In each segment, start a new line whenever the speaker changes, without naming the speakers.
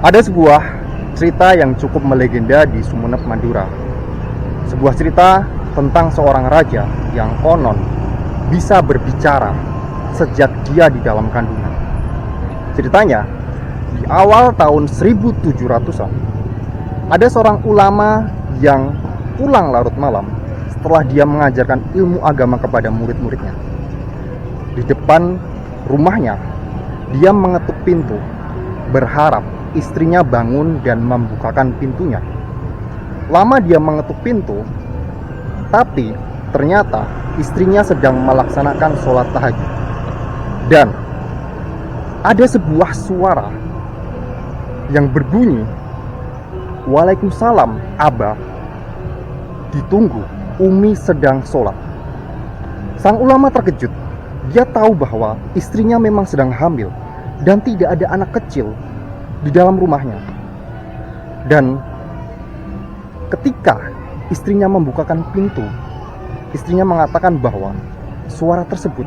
Ada sebuah cerita yang cukup melegenda di Sumeneb, Madura. Sebuah cerita tentang seorang raja yang konon bisa berbicara sejak dia di dalam kandungan. Ceritanya, di awal tahun 1700-an, ada seorang ulama yang pulang larut malam setelah dia mengajarkan ilmu agama kepada murid-muridnya. Di depan rumahnya, dia mengetuk pintu, berharap istrinya bangun dan membukakan pintunya. Lama dia mengetuk pintu, tapi ternyata istrinya sedang melaksanakan sholat tahajud. Dan ada sebuah suara yang berbunyi, "Waalaikumsalam, Abah. Ditunggu, Umi sedang sholat." Sang ulama terkejut. Dia tahu bahwa istrinya memang sedang hamil dan tidak ada anak kecil di dalam rumahnya. Dan ketika istrinya membukakan pintu, istrinya mengatakan bahwa suara tersebut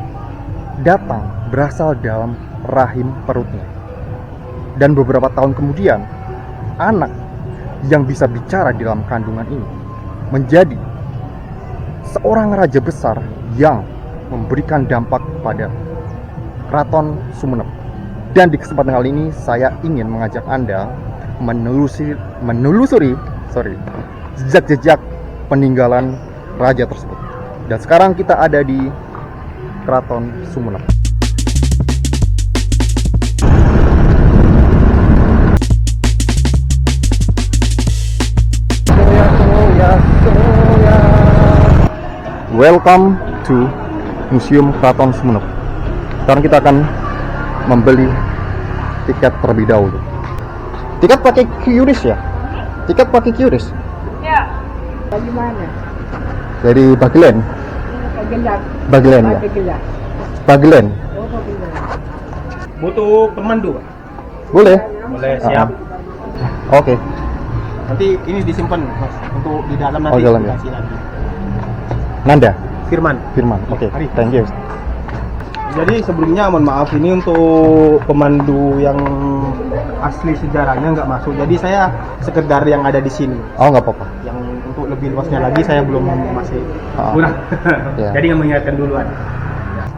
datang berasal dalam rahim perutnya. Dan beberapa tahun kemudian, anak yang bisa bicara di dalam kandungan ini menjadi seorang raja besar yang memberikan dampak pada Keraton Sumeneb. Dan di kesempatan kali ini saya ingin mengajak Anda menelusuri jejak-jejak peninggalan raja tersebut. Dan sekarang kita ada di Keraton Sumeneb. Welcome to Museum Keraton Sumeneb. Sekarang kita akan membeli tiket terlebih dahulu. Tiket pakai QRIS ya? Tiket pakai QRIS?
Ya. Dari mana?
Dari Bagelen. Bagelen ya. Bagelen.
Oh, Bagelen.
Butuh pemandu, Pak?
Boleh.
Boleh, siap.
Oke.
Nanti ini disimpan, Mas, untuk di dalam nanti.
Oh, dalam ya.
dikasih lagi.
Nanda.
Firman.
Oke.
Mari.
Thank you.
Jadi sebelumnya mohon maaf, ini untuk pemandu yang asli sejarahnya nggak masuk. Jadi saya sekedar yang ada di sini.
Oh, nggak apa-apa.
Yang untuk lebih luasnya lagi saya belum masih
Ah.
kurang.
Ya.
Jadi nggak mengingatkan duluan.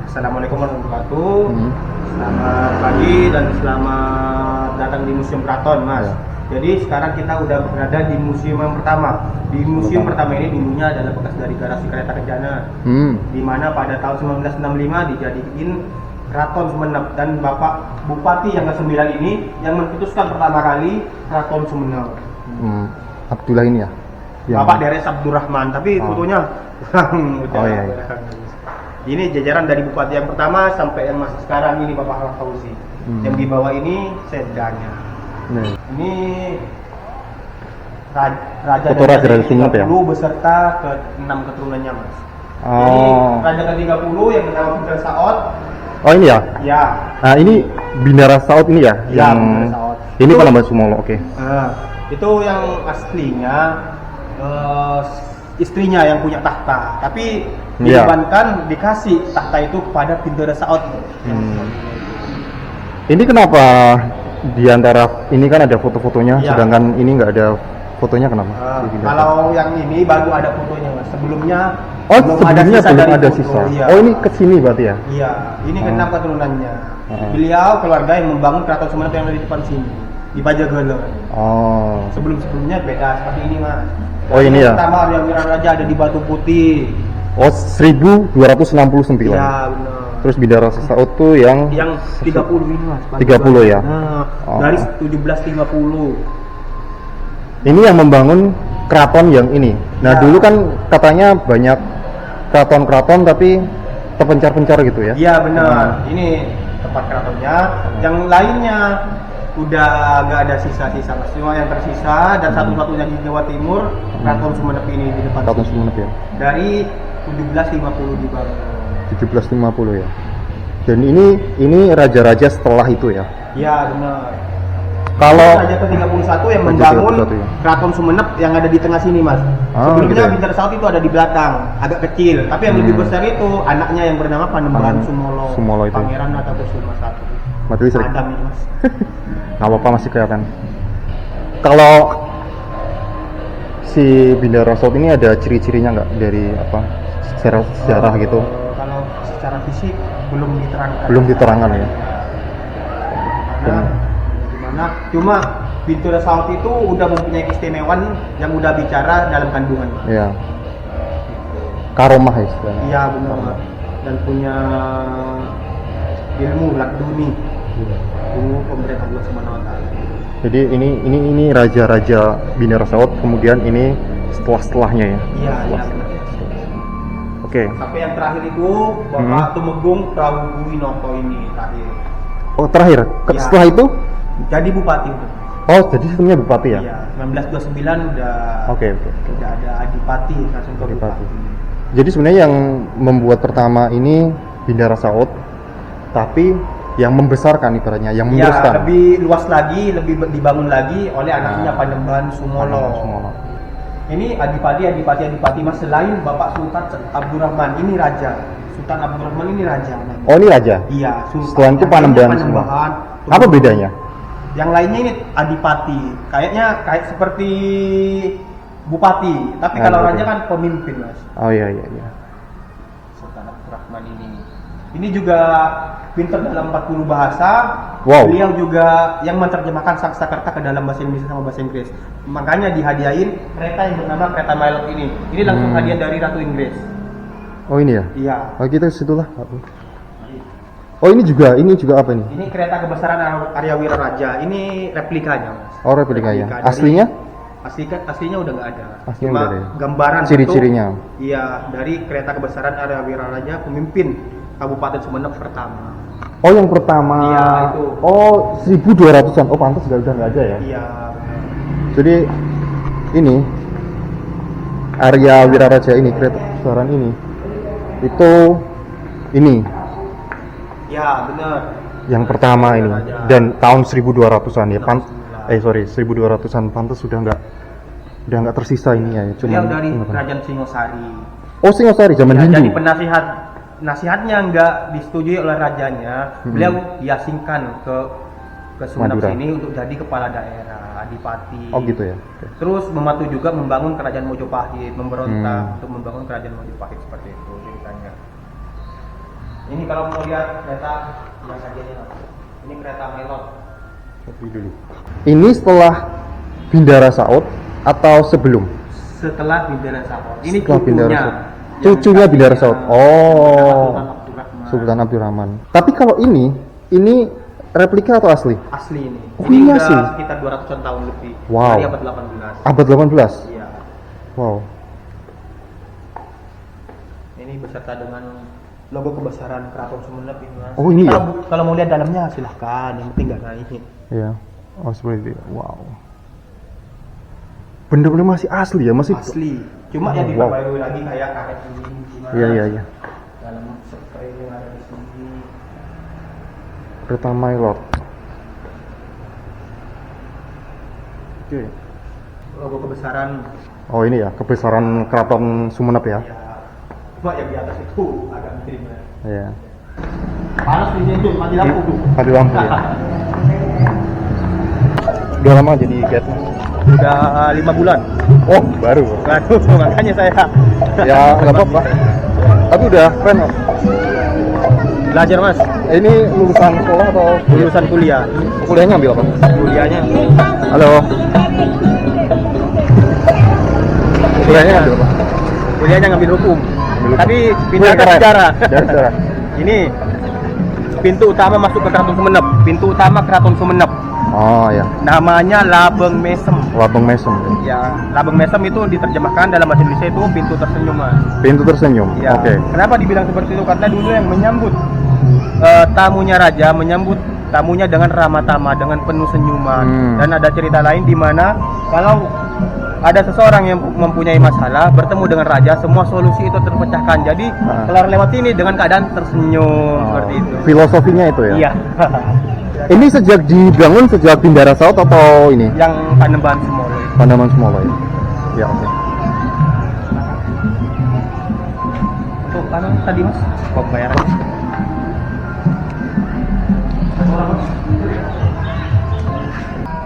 Assalamualaikum warahmatullahi wabarakatuh.
Hmm.
Selamat pagi dan selamat datang di Museum Keraton, Mas.
Ya.
Jadi sekarang kita udah berada di museum yang pertama. Di museum pertama ini dulunya adalah bekas dari garasi kereta Kencana. Di mana pada tahun 1965 dijadiin Keraton Sumeneb, dan Bapak Bupati yang ke-9 ini yang mencetuskan pertama kali Keraton Sumeneb.
Abdullah ini ya?
Bapak Deres Abdurrahman, tapi fotonya kurang udah.
Oh, iya.
Ini jajaran dari bupati yang pertama sampai yang masih sekarang ini Bapak Al Fauzi. Yang di bawah ini sedanya. Ini raja
Foto raja dari Sumeneb ya?
beserta ke-6 keturunannya, Mas.
Oh.
Jadi raja ke-30 yang bernama Bindara Saot.
Oh, ini ya?
Ya.
Nah, ini Bindara Saot ini ya?
Ya,
Yang
Bindara Saot.
ini
Itu-
Panembahan Sumolo, oke.
Itu yang aslinya istrinya yang punya tahta, tapi
Iya.
dibebankan dikasih tahta itu kepada Bindara Saot.
Ini kenapa di antara ini kan ada foto-fotonya,
Ya.
sedangkan ini nggak ada fotonya, kenapa? Di Bindara Saot?
Kalau yang ini baru ada fotonya, Mas. Sebelumnya
Oh, sebelumnya belum
dari
ada
foto.
sisa.
Iya.
Oh, ini kesini berarti ya?
Iya, ini ke-6 keturunannya.
Oh.
Beliau keluarga yang membangun Keraton Sumeneb yang ada di depan sini, di Pajagala.
Oh.
Sebelum-sebelumnya beda seperti ini, Mas.
Oh, ini ya?
Pertama yang Raja ada di Batu Putih.
Oh, 1269.
Iya, benar.
Terus Bindara Saot tuh yang
30 ini, Mas.
30 ya?
Nah,
Oh.
dari 1750.
ini yang membangun keraton yang ini. Nah,
Ya.
dulu kan katanya banyak keraton-keraton tapi terpencar-pencar gitu ya?
Iya, benar. Ini tempat keratonnya. Yang lainnya udah nggak ada sisa-sisa, Mas. Cuma yang tersisa dan satu-satunya di Jawa Timur, Keraton Sumeneb ini di depan
Keraton
sini.
Sumeneb ya?
Dari 1750 dibangun.
1750 ya. Dan ini raja-raja setelah itu ya.
Iya, benar.
Kalau
Raja ke-31 yang
Raja
membangun
ke-31 ya.
Keraton Sumeneb yang ada di tengah sini, Mas.
Ah,
Sebelumnya
gitu ya.
Bindara Saot itu ada di belakang, agak kecil. Tapi yang lebih besar itu anaknya yang bernama Panembahan Sumolo.
Sumolo itu.
Pangeran Natakusuma I.
berarti sering.
Adam ini, Mas.
Nggak apa-apa, masih kelihatan. Kalau si Bindara Saud ini ada ciri-cirinya nggak dari apa sejarah gitu?
Kalau secara fisik belum diterangkan.
Belum diterangkan ya.
Karena gimana? Cuma Bindara Saud itu udah mempunyai keistimewaan yang udah bicara dalam kandungan.
Iya. Karomah ya istilahnya.
Iya benar. Dan punya ilmu laduni. Ilmu pemerintah Allah Subhanahu wa taala.
Jadi ini raja-raja Bindara Saud, kemudian ini setelahnya ya.
Iya, iya benar.
Oke.
Sampai yang terakhir itu Bapak Tumenggung Prawuwinoto ini terakhir.
Oh, terakhir.
Iya.
Setelah itu
Jadi bupati udah.
oh, jadi sebelumnya bupati ya?
Iya, 1929 udah.
Oke.
Udah ada adipati langsung ke
Adipati.
bupati.
Jadi sebenarnya yang membuat pertama ini Bindara Saud, tapi yang membesarkan ibaratnya, yang
Ya,
meneruskan.
lebih luas lagi, lebih dibangun lagi oleh anaknya Panembahan Sumolo.
Sumono.
Ini adipati mas selain Bapak Sultan Abdurrahman ini raja. Sultan Abdurrahman ini raja.
Oh, ini raja.
Iya, Sultan.
Setelah itu
Yang
Panembahan
lainnya
Sumono.
Panembahan.
Apa bedanya?
Yang lainnya ini adipati. Kayaknya kayak seperti bupati, tapi
Ah,
kalau
bupati.
raja kan pemimpin, Mas.
Oh iya iya iya.
Sultan Abdurrahman ini. Ini juga pintar dalam 40 bahasa.
Wow.
Beliau juga yang menerjemahkan Sanskerta ke dalam bahasa Indonesia sama bahasa Inggris. Makanya dihadiahin kereta yang bernama kereta Milot ini. Ini langsung hadiah dari Ratu Inggris.
Oh ini ya.
Iya.
Oh kita situlah. Oh ini juga apa ini?
Ini kereta kebesaran Arya Wira Raja. Ini replikanya, Mas.
Oh replikanya.
Replika dari-
Aslinya?
Aslinya udah nggak ada.
Aslinya
Cuma
udah ada ya?
gambaran
Ciri-cirinya.
bentuk, iya, dari kereta kebesaran Arya Wira Raja, pemimpin Kabupaten Sumeneb pertama.
Oh yang pertama.
Iya, itu.
Oh 1200-an. Oh pantas udah nggak ada ya.
Iya.
Jadi ini Arya Wiraraja ini kereta kebesaran ini itu ini
Ya, benar.
yang pertama ini
Wiraraja.
dan tahun 1200-an ya. 1200-an pantas sudah nggak tersisa ini ya.
Beliau dari Kerajaan Singosari.
Oh Singosari zaman
Ya,
Hindu.
jadi nasihatnya nggak disetujui oleh rajanya. Beliau diasingkan ke Sumeneb
Madura.
sini untuk jadi kepala daerah, adipati.
Oh gitu ya. Oke.
Terus membantu juga membangun kerajaan Mojopahit, memberontak untuk membangun kerajaan Mojopahit seperti itu ceritanya. Ini kalau mau lihat kereta yang sajiannya, ini kereta Milot.
Dulu. Ini setelah Bindara Saud atau sebelum?
Setelah Bindara Saud. Ini
Setelah Bindara Saud.
Yang
Cucunya Bindara Saud. Oh.
Sultan Abdurrahman.
Sultan Abdurrahman. Tapi kalau ini replika atau asli?
Asli ini.
Oh,
Ini
ini
udah
asli?
sekitar 200-an tahun lebih.
Wow.
Dari abad 18.
Abad 18.
Iya.
Wow.
Ini beserta dengan logo kebesaran Keraton Sumeneb ini, Mas.
Oh, ini ya?
Kalau mau lihat dalamnya silahkan, yang penting nggak naik.
Iya. Oh seperti itu. Wow. Bener-bener masih asli ya, masih.
Asli. Cuma
Oh,
yang
wow.
diperbarui lagi kayak karet ini gimana?
Iya iya iya.
Dalam spray yang ada di sini.
Kereta My Lord. Oke.
Logo kebesaran.
Oh ini ya, kebesaran Keraton Sumeneb ya.
Ya. Cuma yang di atas itu agak miring. Ya.
Iya.
Panas di sini tuh, mati lampu tuh.
Mati lampu ya. Udah lama jadi guide Mas?
Udah 5 bulan.
Oh baru.
Waduh, makanya saya
Ya nggak apa-apa. Tapi udah keren kok.
belajar, Mas.
Ini lulusan sekolah atau
Lulusan kuliah.
kuliahnya ambil apa?
Kuliahnya
Halo. Kuliahnya ambil apa?
kuliahnya ngambil hukum.
Ambil hukum.
Tapi pindah ke
Keren.
sejarah.
Sejarah.
Ini pintu utama masuk ke Keraton Sumeneb. Pintu utama Keraton Sumeneb.
Oh ya,
Namanya Labeng Mesem.
Labeng Mesem.
Ya, Labeng Mesem itu diterjemahkan dalam bahasa Indonesia itu pintu tersenyum, Mas.
Pintu tersenyum.
Ya.
Oke.
Kenapa dibilang seperti itu? Karena dulu yang menyambut tamunya raja, menyambut tamunya dengan ramah tamah, dengan penuh senyuman. Dan ada cerita lain di mana kalau ada seseorang yang mempunyai masalah bertemu dengan raja, semua solusi itu terpecahkan. Jadi kelar lewat sini dengan keadaan tersenyum seperti itu.
Filosofinya itu ya.
Iya.
Ini sejak dibangun sejak Bindara Saud atau ini?
Yang Panembahan Sumolo.
Panembahan Sumolo ya. Ya oke.
Untuk anu tadi, Mas, pembayarannya.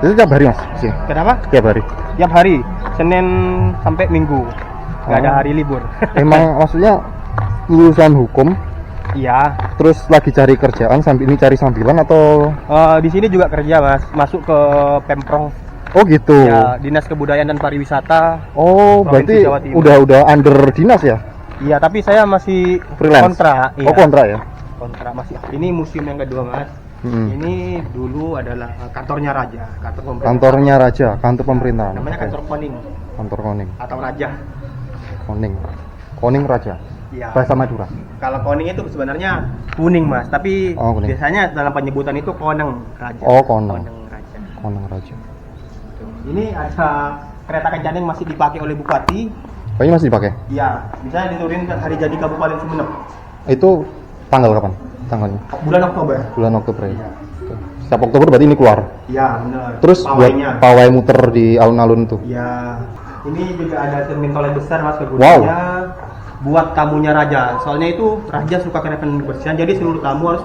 Itu tiap hari mas? Sih.
Kenapa?
Tiap hari.
Tiap hari, Senin sampai Minggu. Nggak ada
Oh.
hari libur.
Emang maksudnya lulusan hukum,
Iya.
terus lagi cari kerjaan sambil ini cari sambilan atau?
Di sini juga kerja mas, masuk ke Pemprov.
Oh gitu.
Ya, Dinas Kebudayaan dan Pariwisata.
Oh
Provinsi
berarti
Jawa Timur.
udah under dinas ya?
Iya, tapi saya masih
Freelance.
kontrak. Iya.
Oh kontrak ya?
Kontrak masih. Ini museum yang kedua mas. Ini dulu adalah kantornya raja, kantor pemerintah.
Kantornya raja, kantor pemerintahan.
Namanya
Oke.
kantor Koning
Kantor Koning.
atau raja.
Koning raja.
Iya.
Bahasa Madura.
Kalau Koning itu sebenarnya kuning mas, tapi
Oh, kuning.
biasanya dalam penyebutan itu Koneng raja.
Oh, Koneng.
Raja.
Koning raja.
Ini ada kereta kencana yang masih dipakai oleh bupati.
Oh ini masih dipakai?
Iya, bisa diturunin ke hari jadi Kabupaten Sumeneb.
Itu tanggal kapan? Tanggalnya?
Bulan Oktober.
Bulan Oktober ya. Oke. Setiap Oktober berarti ini keluar.
Iya, benar.
Terus
Pawainya.
buat pawai muter di alun-alun tuh.
Ya, ini juga ada cermin toilet besar mas kegunaannya buat tamunya raja. Soalnya itu raja suka kenakan kebersihan, jadi seluruh tamu harus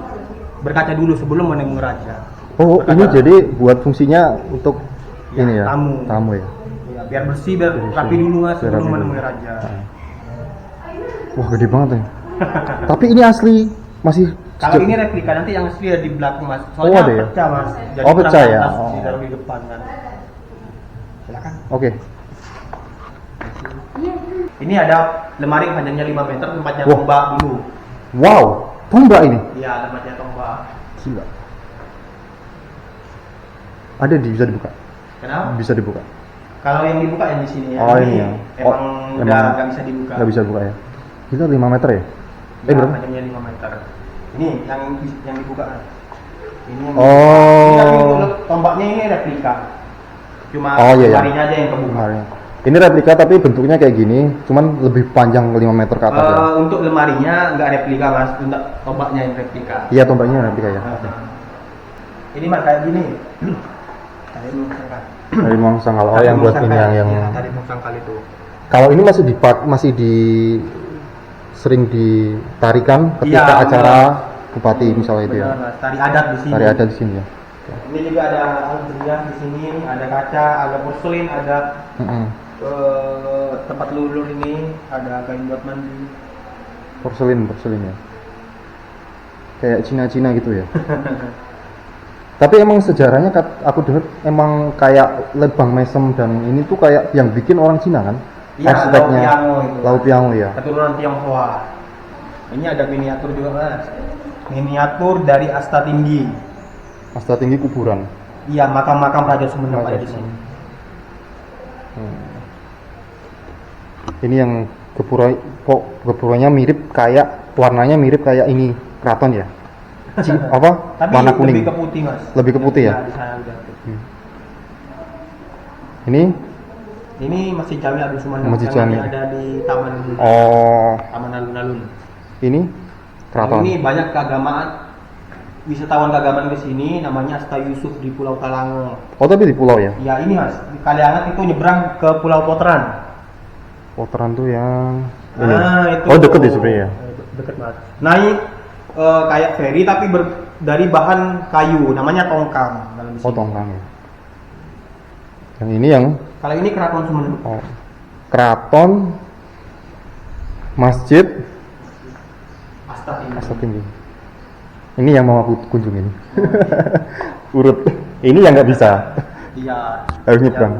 berkaca dulu sebelum menemui raja.
Oh
Berkaca.
ini jadi buat fungsinya untuk
Ya,
ini ya?
tamu.
ya?
Ya, biar bersih, biar
Bersih.
rapi dulu mas
Biar
sebelum
rapi
menemui
dulu.
raja.
Wah gede banget ya. Tapi ini asli masih.
Kalau ini replika, nanti yang asli ada di belakang mas.
Oh,
Soalnya
ada ya?
pecah mas. Jadi
Oh, pecah ya?
atas
Oh.
ditaruh di depan kan. Silakan.
Oke.
Ini ada lemari panjangnya 5 meter, tempatnya
Wah.
tombak dulu.
Wow, tombak ini.
Iya, tempatnya tombak.
Gila. Ada bisa dibuka.
Kenapa?
Bisa dibuka.
Kalau yang dibuka yang di sini ya.
Oh ini ya.
Emang
Oh,
udah nggak bisa dibuka.
Nggak bisa buka ya. Itu 5 meter ya?
Ya,
Berapa?
panjangnya 5 meter. Ini yang dibuka. Ini yang
Oh.
Ini tapi untuk tombaknya ini replika. Cuma
Oh, iya, iya.
lemarinya aja yang kebuka.
Lemari. Ini replika tapi bentuknya kayak gini, cuman lebih panjang 5 meter ke atas ya.
Untuk lemarinya nggak replika mas, untuk tombaknya yang replika.
Iya, tombaknya replika ya.
Ini mas kayak gini. Kayak musangkal.
Dari Mongsangkal. Oh, yang buat ini yang
Ya, tadi musangkal itu.
kalau ini masih sering ditarikan ketika
Iya,
acara bupati misalnya itu ya.
Benar, mas. Tari adat di sini.
Tari ada di sini ya.
Ini juga ada alat berias di sini, ada kaca, ada porselin, ada
Mm-mm.
tempat lulur ini, ada kain buat mandi.
Porselin ya. Kayak Cina-Cina gitu ya. Tapi emang sejarahnya aku dengar emang kayak Lebang Mesem dan ini tuh kayak yang bikin orang Cina kan?
Iya,
Arsiteknya
Lau Piango itu.
Lau Piango ya.
Keturunan Tionghoa. Ini ada miniatur juga mas. Miniatur dari Asta Tinggi.
Asta Tinggi kuburan.
Iya, makam-makam Raja Sumeneb ada di sini.
Ini yang gepurannya mirip kayak warnanya mirip kayak ini keraton ya. Apa?
Tapi
Warna kuning.
lebih ke putih mas.
Lebih ke putih ya?
Di sana udah.
Ini
Masjid Jami Agung Sumeneb
Masjid
yang
Jami.
ada di Taman Taman Alun-Alun.
ini
Nah,
keraton.
ini banyak keagamaan, wisatawan keagamaan ke sini, namanya Asta Yusuf di Pulau Talango.
Oh tapi di pulau ya?
Ya ini mas, di Kaliangat itu nyebrang ke Pulau Potran.
Potran tuh yang ini.
Nah, itu.
Oh deket ya sebenarnya.
Deket mas. Naik kayak ferry tapi dari bahan kayu, namanya tongkang. Dalam
Oh
sini.
tongkang ya. Yang ini yang
Kalau ini Keraton Sumeneb.
keraton masjid
Asta Tinggi.
Asta Tinggi. Ini yang mau aku kunjungin. Urut. Ini yang nggak bisa.
Iya.
Harus nyebrang.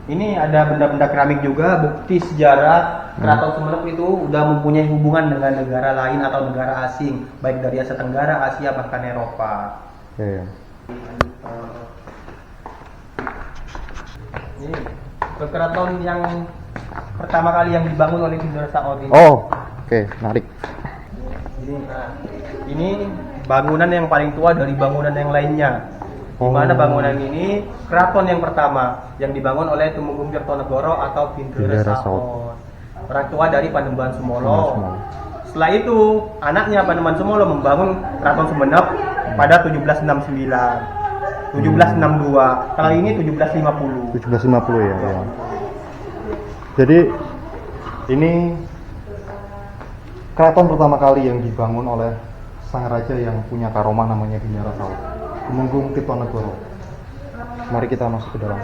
Ini ada benda-benda keramik juga, bukti sejarah Keraton Sumeneb itu udah mempunyai hubungan dengan negara lain atau negara asing, baik dari Asia Tenggara, Asia bahkan Eropa.
Ya, ya.
Ini keraton yang pertama kali yang dibangun oleh Indra Saud ini.
Oh, oke, menarik.
Ini bangunan yang paling tua dari bangunan yang lainnya. Di mana bangunan ini keraton yang pertama yang dibangun oleh Tumenggung Tirtonegoro atau Bindara
Bindara
Saud. Orang tua dari Panembahan Sumolo.
Panembahan Sumolo.
Setelah itu anaknya Panembahan Sumolo membangun Keraton Sumeneb pada 1769. 1762. Kalau ini 1750.
1750 ya, ya. Jadi ini keraton pertama kali yang dibangun oleh sang raja yang punya karomah namanya Bindara Saud, Tumenggung Tirtonegoro. Mari kita masuk ke dalam.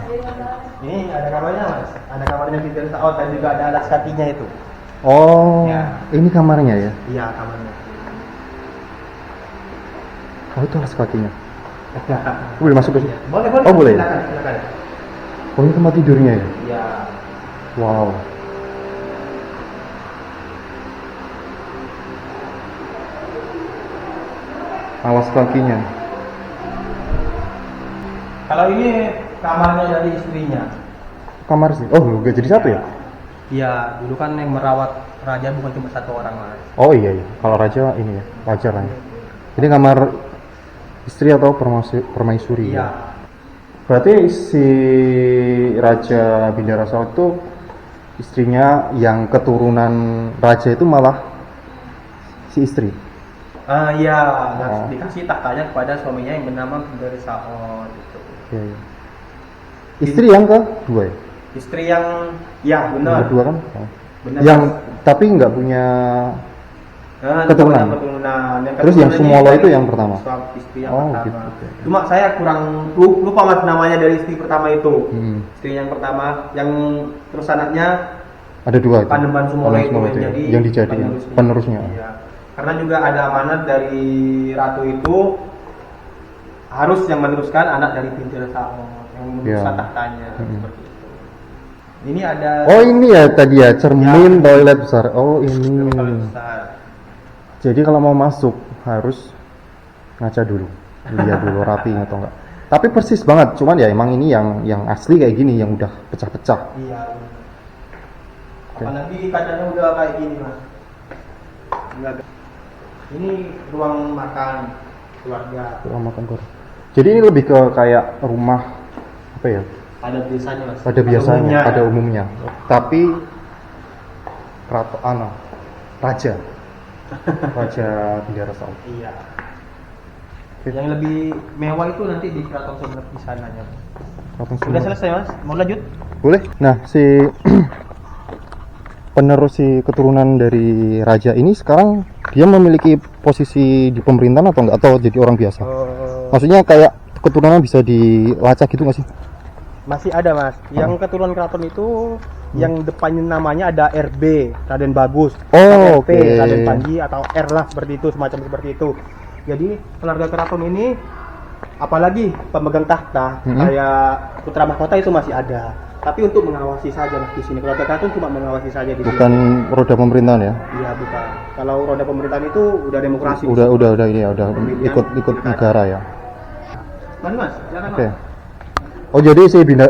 Ini ada kamarnya mas, ada kamarnya di Saud dan juga ada alas kakinya itu.
Oh,
Ya.
ini kamarnya ya?
Iya kamarnya.
Oh, itu alas kakinya. Boleh masuk ke sini?
Boleh boleh.
Oh, boleh.
Silakan silakan.
Oh, ini tempat tidurnya ya?
Iya.
Wow. Alas kakinya.
Kalau ini kamarnya dari istrinya.
Kamar sih. Oh, gak jadi satu ya?
Iya, dulu kan yang merawat raja bukan cuma satu orang mas.
Oh iya iya. Kalau raja ini ya, wajar lah. Ya. Ini kamar istri atau permaisuri?
Iya.
Ya? Berarti si Raja Bindara Saud itu istrinya yang keturunan raja itu malah si istri.
Iya,
Oh.
dikasih tahtanya kepada suaminya yang bernama Bindara Saud gitu.
Iya, iya. Istri yang kedua ya?
Istri yang ya
Yang
benar.
kedua kan? Oh.
Benar.
Yang tapi nggak punya keturunan.
Keturunan.
Terus yang Sumolo itu yang pertama?
Istri yang
Oh,
pertama.
gitu, oke.
Cuma saya kurang lupa mas namanya dari istri pertama itu. Istri yang pertama, yang terus anaknya
Ada dua itu.
Panembahan Sumolo itu
Sumolo itu ya, yang dijadikan penerusnya.
Iya. Karena juga ada amanat dari ratu itu harus yang meneruskan anak dari Bindara Saud yang meneruskan
Iya.
tahtanya seperti itu. Ini ada
Oh ini ya tadi ya cermin toilet besar. Oh ini.
kalau besar.
Jadi kalau mau masuk harus ngaca dulu, lihat dulu rapi atau enggak. Tapi persis banget, cuman ya emang ini yang asli kayak gini, yang udah pecah-pecah.
Iya.
Oke.
Apalagi kacanya udah kayak gini mas. Enggak. Ini ruang makan keluarga.
Ruang makan keluarga. Jadi ini lebih ke kayak rumah apa ya?
Pada biasanya mas.
Pada biasanya,
umumnya.
pada umumnya. Tapi raja Bindara Saud.
Iya.
Oke.
Yang lebih mewah itu nanti di Keraton Sumenep di sananya.
Keraton
Sudah
Sumenep.
selesai mas? Mau lanjut?
Boleh. Nah, si penerus si keturunan dari raja ini sekarang dia memiliki posisi di pemerintahan atau enggak, atau jadi orang biasa? Maksudnya kayak keturunan bisa dilacak gitu nggak sih?
Masih ada mas. Yang keturunan keraton itu yang depannya namanya ada RB, Raden Bagus.
Oh,
RP,
oke.
Raden Panji atau R lah seperti itu, semacam seperti itu. Jadi keluarga keraton ini apalagi pemegang tahta kayak putra mahkota itu masih ada. Tapi untuk mengawasi saja mas di sini. Keluarga keraton cuma mengawasi saja di
Bukan
sini.
roda pemerintahan ya?
Iya bukan. Kalau roda pemerintahan itu udah demokrasi. di
Udah
sini.
ini ya, udah
Pemilihan
ikut
pilkada.
negara ya.
Mari mas, silakan
Oke.
mas.
Oh jadi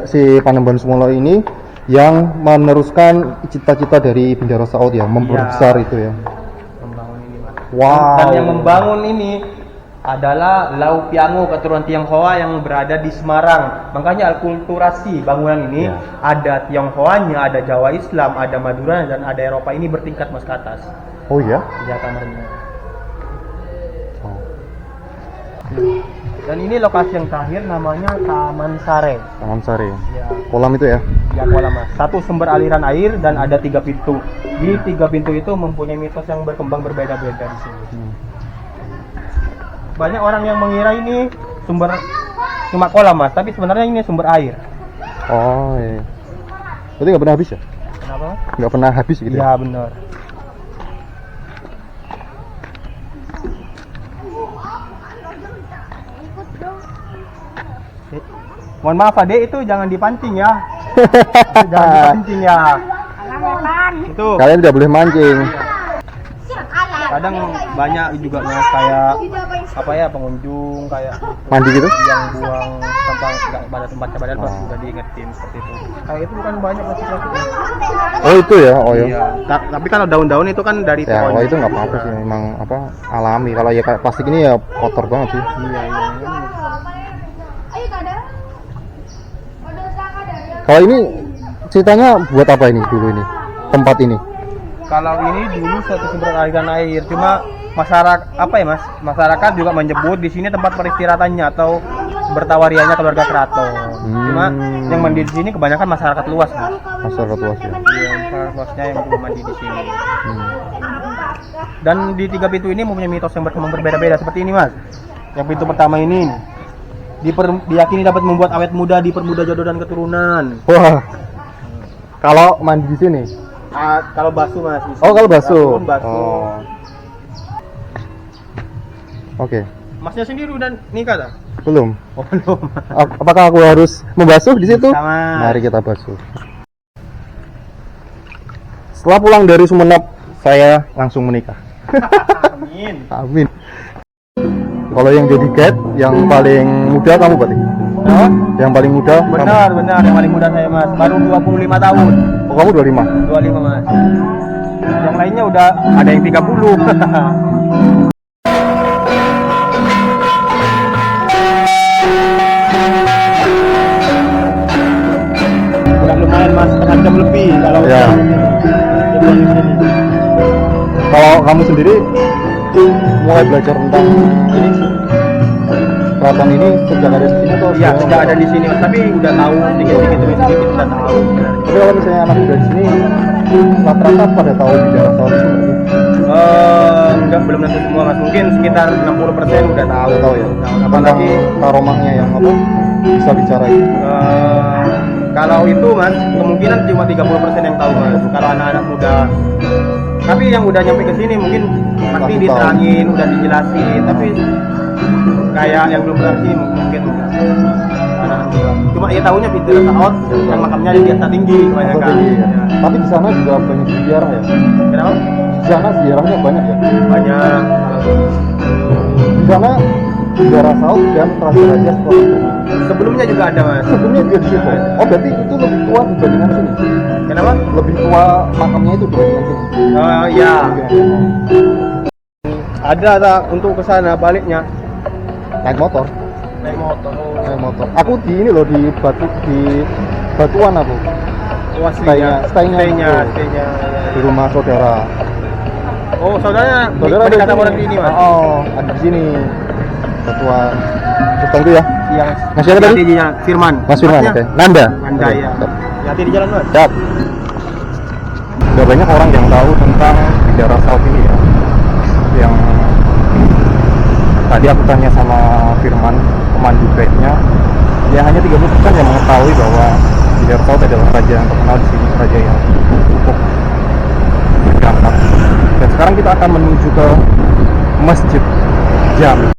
si Panembahan Sumolo ini yang meneruskan cita-cita dari Bindara Saud ya, memperbesar
Iya.
itu ya.
Membangun ini mas.
Wow.
Dan yang membangun ini adalah Lau Piango keturunan Tionghoa yang berada di Semarang. Makanya akulturasi bangunan ini
Ya.
ada Tionghoanya, ada Jawa Islam, ada Madura dan ada Eropa, ini bertingkat mas ke atas.
Oh iya?
Di kamarnya.
Oh.
Dan ini lokasi yang terakhir namanya Taman Sare.
Taman Sari.
Ya,
Kolam itu ya?
ya kolam mas. Satu sumber aliran air dan ada 3 pintu. Di 3 pintu itu mempunyai mitos yang berkembang berbeda-beda di sini. Banyak orang yang mengira ini sumber cuma kolam mas, tapi sebenarnya ini sumber air.
Oh iya. Berarti nggak pernah habis ya?
Kenapa mas?
Nggak pernah habis gitu?
Iya benar. Mohon maaf adek, itu jangan dipancing ya. Jangan dipancing ya. Itu
Kalian tidak boleh mancing.
kadang banyak juga mas kayak apa ya pengunjung kayak
Mandi gitu?
yang buang sampah nggak pada tempatnya padahal pas sudah diingetin seperti itu. Kayak itu kan banyak mas itu.
Oh itu ya? Oh ya.
Iya. Tapi kalau daun-daun itu kan dari
Ya,
pohon.
oh itu nggak apa-apa sih, memang apa alami. Kalau ya kayak plastik ini ya kotor banget sih.
Iya iya.
Kalau ini ceritanya buat apa ini dulu ini? Tempat ini?
Kalau ini dulu suatu sumber aliran air, cuma masyarakat apa ya mas? Masyarakat juga menyebut di sini tempat peristirahatannya atau bertawariannya keluarga keraton. Cuma yang mandi di sini kebanyakan masyarakat luas mas.
Masyarakat luas ya.
Iya, masyarakat luasnya yang mandi di sini. Dan di 3 pintu ini mempunyai mitos yang berkembang berbeda-beda seperti ini mas. Yang pintu pertama ini, diyakini dapat membuat awet muda, dipermudah jodoh dan keturunan.
Wah. Kalau mandi di sini?
Kalau basuh Mas.
Oh, kalau basuh.
Basuh.
Oh. Oke.
Masnya sendiri udah nikah tak?
Belum.
Oh, belum.
Apakah aku harus membasuh di situ?
Sama.
Mari kita basuh. Setelah pulang dari Sumenep, saya langsung menikah.
Amin.
Amin. Kalau yang jadi guide, yang paling muda kamu berarti?
Hah?
Yang paling muda?
Benar, benar. Yang paling muda saya Mas. Baru 25 tahun.
Kamu? Oh, kamu 25?
25 Mas. Yang lainnya udah ada yang 30. Udah lumayan Mas, setengah jam lebih kalau
Ya.
udah di sini.
Kalau kamu sendiri mulai belajar tentang ini keraton ini sejak ada di sini atau
Iya, sudah ada di sini, Mas. Tapi udah tahu sedikit-sedikit demi sedikit udah tahu.
Tapi kalau misalnya anak muda di sini rata-rata pada tahu di daerah Saut itu berarti?
Enggak, belum tentu semua Mas. Mungkin sekitar 60% udah tahu.
Tahu ya.
Tahu.
Tentang
Apalagi
karomahnya yang apa bisa bicara itu.
kalau itu Mas, kemungkinan cuma 30% yang tahu Mas. Kalau anak-anak muda. Tapi yang udah nyampe ke sini mungkin pasti
Langsung
diterangin, udah dijelasin. Tapi kayak yang belum pernah sini mungkin enggak. Anak-anak muda. Cuma ya tahunya pintu Saut yang makamnya di desa tinggi banyak
Atau
kan.
tinggi, ya.
Ya.
Tapi di sana juga banyak sejarah ya.
Kenapa?
Di sana sejarahnya banyak ya.
Banyak.
Di sana sejarah Saut dan raja-raja setelah itu.
Sebelumnya juga ada Mas.
Sebelumnya juga di situ. Oh, berarti itu lebih tua dibandingkan sini.
Kenapa?
Lebih tua makamnya itu dibandingkan sini.
Ya.
Oke.
Ada untuk ke sana baliknya
Naik motor.
naik motor.
Naik motor. Aku di ini loh di Batuan aku.
Stay-nya.
Di rumah saudara.
Oh, saudara
Saudara
kata
di
orang
sini.
di sini Mas.
Oh, ada di sini. Batuan. Tentang itu ya.
Iya.
Mas siapa tadi?
Hati-hatinya, Firman.
Mas Firman,
Masnya?
oke. Nanda.
Nanda
Oke,
ya.
siap.
Hati di jalan Mas.
Siap. Sudah banyak orang yang tahu tentang daerah Saut ini ya. Yang tadi aku tanya sama Firman, pemandu guide-nya, ya hanya 30% yang mengetahui bahwa di daerah Saut adalah raja yang terkenal di sini, raja yang cukup bergantang. Dan sekarang kita akan menuju ke Masjid Jami.